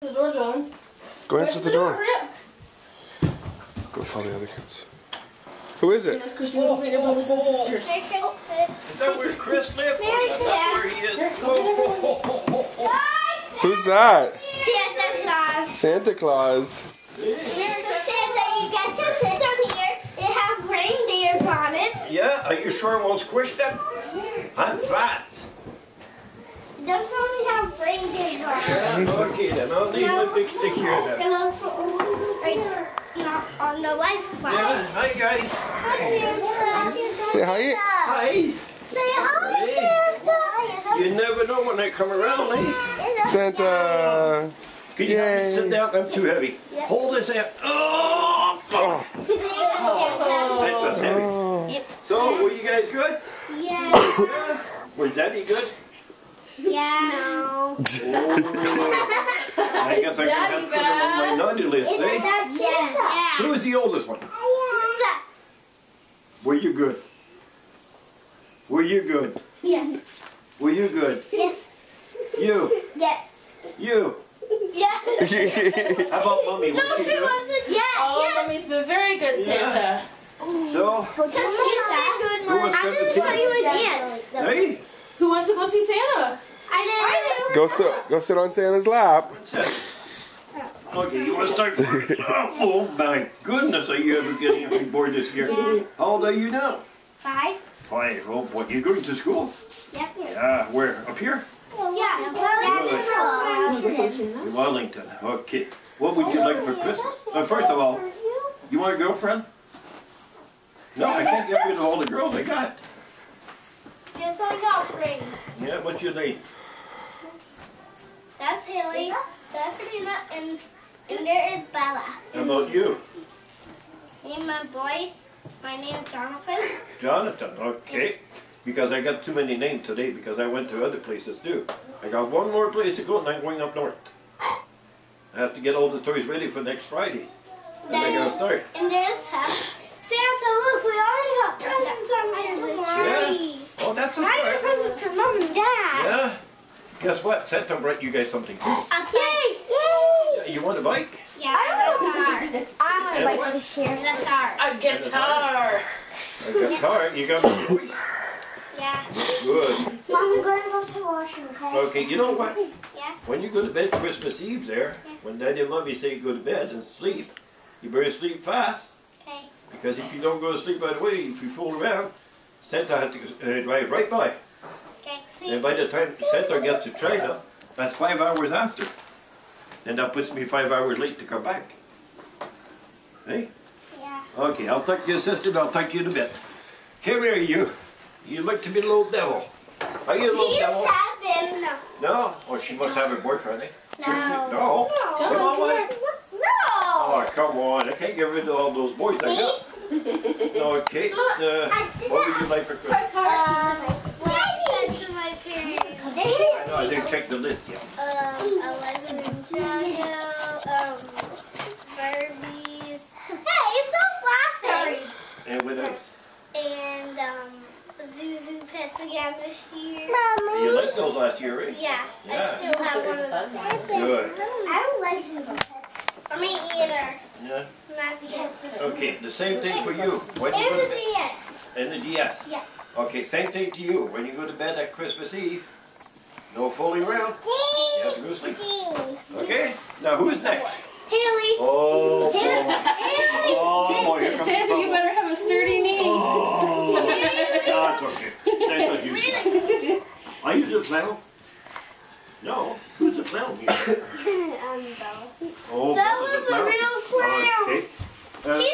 The door, John. Go answer the door. Go follow the other kids. Who is it? Christina, look at your brothers and sisters. Is that where Chris lives? That's where he is. Who's that? Santa Claus. Santa Claus. There's a Santa. You get to sit on here. They have reindeers on it. Yeah, are you sure I won't squish them? I'm fat. It doesn't only have reindeers on it. Okay, then I'll leave the big stick here then. Not on the Wi-Fi. Yeah, hi guys. Hi, Santa. Say hi. Hi. Say hi, Santa. You never know when I come around, eh? Santa. Can you help me sit down? I'm too heavy. Hold this out. Oh! Santa's heavy. So, were you guys good? Yeah. Yeah. Was Daddy good? Yeah. No. Oh. I guess I can have to put him on my naughty list, eh? Yeah. Who was the oldest one? Were you good? Were you good? Yes. Were you good? Yes. You? Yes. You? Yes. How about Mommy? Was she good? Yes. Oh, Mommy's been very good, Santa. So? Who was good to see? Hey? Who wants to go see Santa? I Go sit on Santa's lap. Okay, you want to start first? Oh my goodness, are you ever getting any bored this year? How old are you now? 5. 5. Oh, what, you going to school? Yep. Yeah, where? Up here? Yeah. In Wellington. Okay. What would you like for Christmas? First of all, you want a girlfriend? No, I can't get rid of all the girls I got. Yes, I got friends. Yeah, what's your name? That's Haley. That's Karina, and there is Bella. How about you? And my boy, my name is Jonathan. Jonathan, okay. Because I got too many names today because I went to other places too. I got one more place to go and I'm going up north. I have to get all the toys ready for next Friday. And I gotta start. And there's Santa, look, we already got presents on the tree. Oh, that's a I got a start. present for Mom and Dad. Yeah. Guess what? Santa brought you guys something too. A bike. Yay! You want a bike? Yeah, I want a car. I want a And bike what? this year. And a car. A guitar. A guitar. You got my toys? Yeah. Good. Mom, we're going to go to the washroom, okay? Okay, you know what? Yeah. When you go to bed Christmas Eve there, when Daddy and Mommy say go to bed and sleep, you better sleep fast. Okay. Because if you don't go to sleep right away, if you fool around, Santa had to drive right by. Okay, see? And by the time Santa gets to China, that's 5 hours after. And that puts me 5 hours late to come back. Hey? Yeah. Okay, I'll tuck your sister and I'll tuck you to bed. Come here, you. You look to be a little devil. Are you a little She's devil? 7. No. No? Oh, she must have a boyfriend, eh? No. No? Come on, what? No. Oh, come on. I can't get rid of all those boys I got. Okay. What would you like for Christmas? To my parents. I know, I didn't check the list yet. Eleven Barbies. Hey, it's so flashy. And what else? And Zuzu pets again this year. You liked those last year, right? Yeah, Yeah. I still have one of them. Good. I don't like Zuzu pets. I mean either. Yeah. Not yes. Okay, the same thing for you. When you And go the to bed. DS. And the DS. Yeah. Okay, same thing to you. When you go to bed at Christmas Eve, no fooling around. You have to go to sleep. Okay? Now who's next? Haley. Oh, boy. Haley. Oh, boy. Here comes Santa, you trouble. better have a sturdy knee. Oh, that's okay. Santa's usually. Are you the clown? No. Who's the clown here? Oh, That Bella's was a real clown. Okay.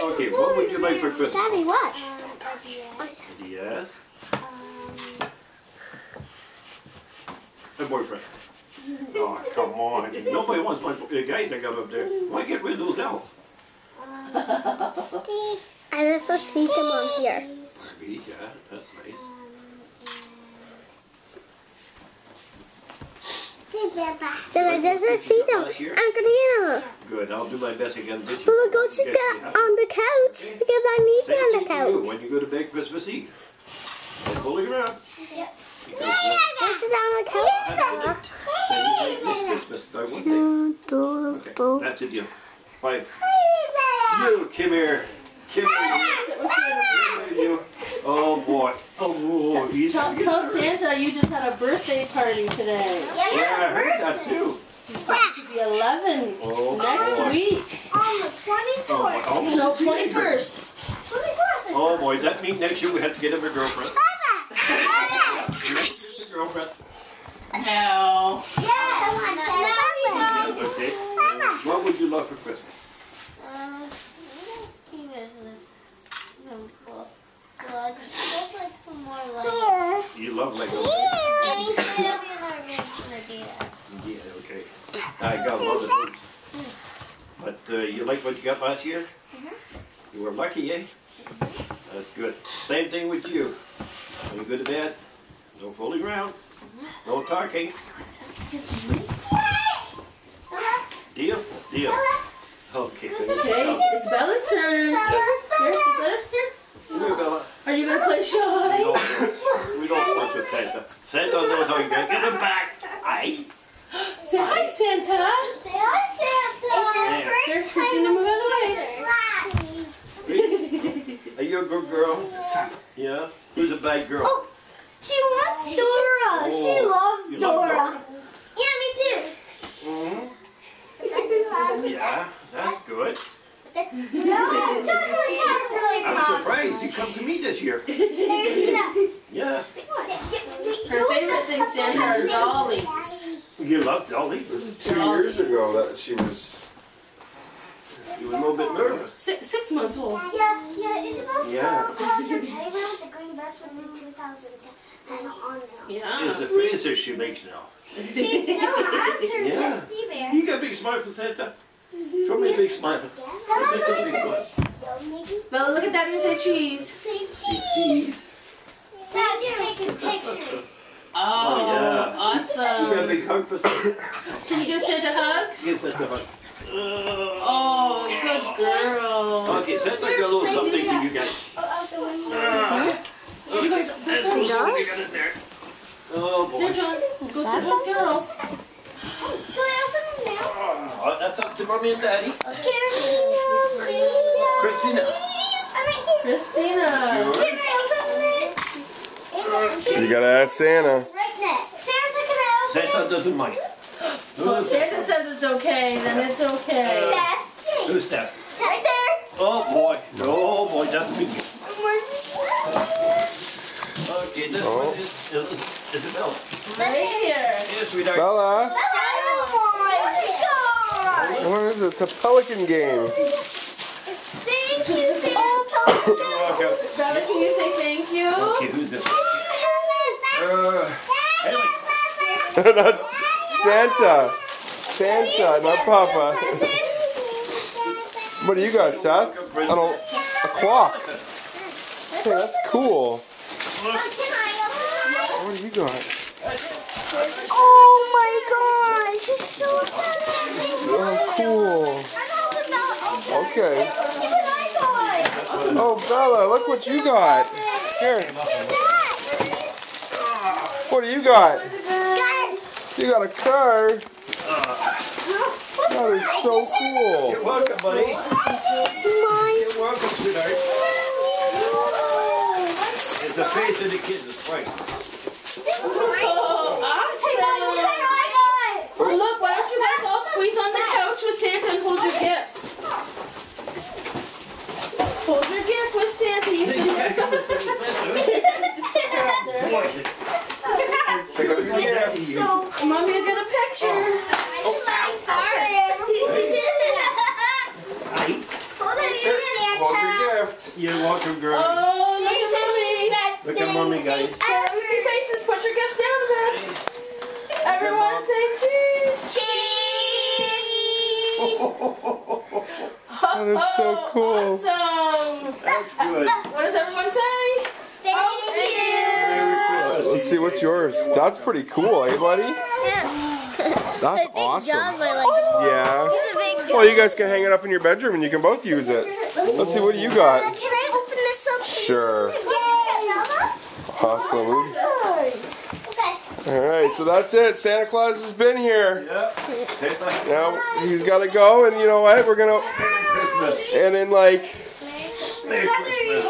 Okay, what would you like for Christmas? Daddy, what? Yes. A boyfriend. Oh, come on. Nobody wants the guys I got up there. Why get rid of those elves? I never see them on here. Sweet, yeah, that's nice. Then I never see them. Last year? I'm gonna. Good, I'll do my best again this year. We'll go sit Okay, down on the couch because I need to Same be on thing the to you couch. when you go to bed Christmas Eve. Don't fooling around. Yep. Because, Go sit down on the couch. I did it. Same thing this Christmas, I wouldn't. Two, That's a deal. 5. You, come here. Come here. Sit with Santa. You. Oh boy. Oh, he's Tell Santa you just had a birthday party today. Yeah, I heard that too. He's going to be 11 Oh, next boy. week. On the 24th. Oh, No, 21st. 24th. oh boy, that means next year we have to get him a girlfriend. Papa. Papa. A girlfriend. No. Yeah, okay. What would you love for Christmas? Just like some more like. You love Lego. Yeah, okay. I got a lot of those. But you like what you got last year? You were lucky, eh? That's good. Same thing with you. When you go to bed, no fooling around, no talking. Deal? Deal. Okay. Okay, it's Bella's turn. Here, is that here? Here, Bella. Are you going to play We shy? don't work with Santa. Santa knows how you get him back. Aye. Say hi, Santa. Here, Christina, move out of the way. Are you a good girl? Yeah? Who's a bad girl? Oh, she wants Dora. She loves You love Dora. Yeah, me too. Yeah, that's good. No, chocolate caterpillar I'm pop. surprised you come to me this year. There's enough. Yeah. Her favorite thing, Santa, are dollies. You love Dolly. This is 2 years ago that she was. You were a little bit nervous. 6 months old. Yeah, Isabel's Yeah. so close. Your petty with the green vest with the 2010 and on now. Yeah. It's the faces she makes now. She still has her Yeah. teddy bear. You got a big smile for Santa? Show me a big smile. That's a big smile. Bella, look at that and say cheese. Say See, cheese. cheese. Dad's taking pictures. Oh, yeah. You got a awesome. big hug for Santa? Can you give Santa hugs? Give Santa a hug. Oh, good girl. Okay, Santa got a little something for you guys. Out the window. You guys, Let's go see what we got in there. Oh Here, boy. John. Go sit with girls. Should I open them now? Oh, that's up to Mommy and Daddy. Christina. I'm right here. Christina. Can I open it? You gotta ask Santa. Right there. Santa, can I open Santa doesn't mind. So if Santa says it's okay, then it's okay. it? That's Who's that? right there. Oh boy. Oh boy, that's big. Okay, this one is Isabel. Right here. Yes, sweetheart. Bella, what is it? It's a pelican game. Thank you, Santa. You're welcome. Bella, can you say thank you? Okay, who's this? Haley. That's Santa. Santa, not Papa. What do you got, Seth? A clock. Hey, that's cool. What do you got? Oh my gosh, it's so fancy. Oh, cool. Okay. Oh, Bella, look what you got. Here. What do you got? You got a car. That is so cool. You're welcome, buddy. You're welcome, sweetheart. It's the face of the kids is right. Oh, awesome. Look, why don't you guys all squeeze on the couch with Santa and hold your gifts? Hold your gift with Santa. You see that? Just put her up there. Mommy will get a picture. Hold your gift. You're welcome, girl. Oh, look at Mommy. Look at Mommy, guys. Okay, let me see faces. Put your gifts down a bit. Everyone say cheese. That is so cool. Awesome. That's good. What does everyone say? Merry Christmas. Let's see what's yours. That's pretty cool, eh, buddy? That's awesome. Yeah. Well, you guys can hang it up in your bedroom and you can both use it. Let's see, what do you got? Can I open this up? Sure. Awesome. Okay. All right, so that's it. Santa Claus has been here. Yeah. Santa. Now he's got to go, and you know what? We're gonna. Christmas. And in like, Merry Christmas.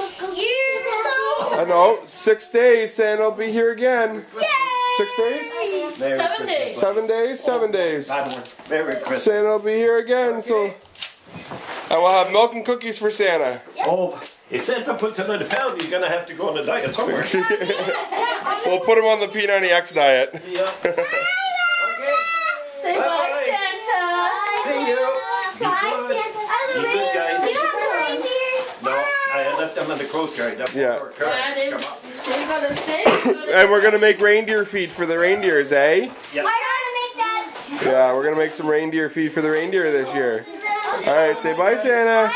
I don't know, 6 days, Santa will be here again. 6 days? Merry 7 Christmas. days. 7 days? 7 days. Bad one. Merry Christmas. Santa will be here again, so. And we'll have milk and cookies for Santa. Oh, if Santa puts him in a pound, he's gonna have to go on a diet somewhere. We'll put him on the P90X diet. Yeah. Okay. Say bye, Bye-bye. Santa. See you. Be good. Be good, guys. No, I left them in the Coast Guard. That's Yeah. our car. Yeah, they're Come on. gonna stay. They're gonna And we're gonna make reindeer feed for the reindeers, eh? Yeah. Yeah, we're gonna make some reindeer feed for the reindeer this year. Alright, say bye, Santa.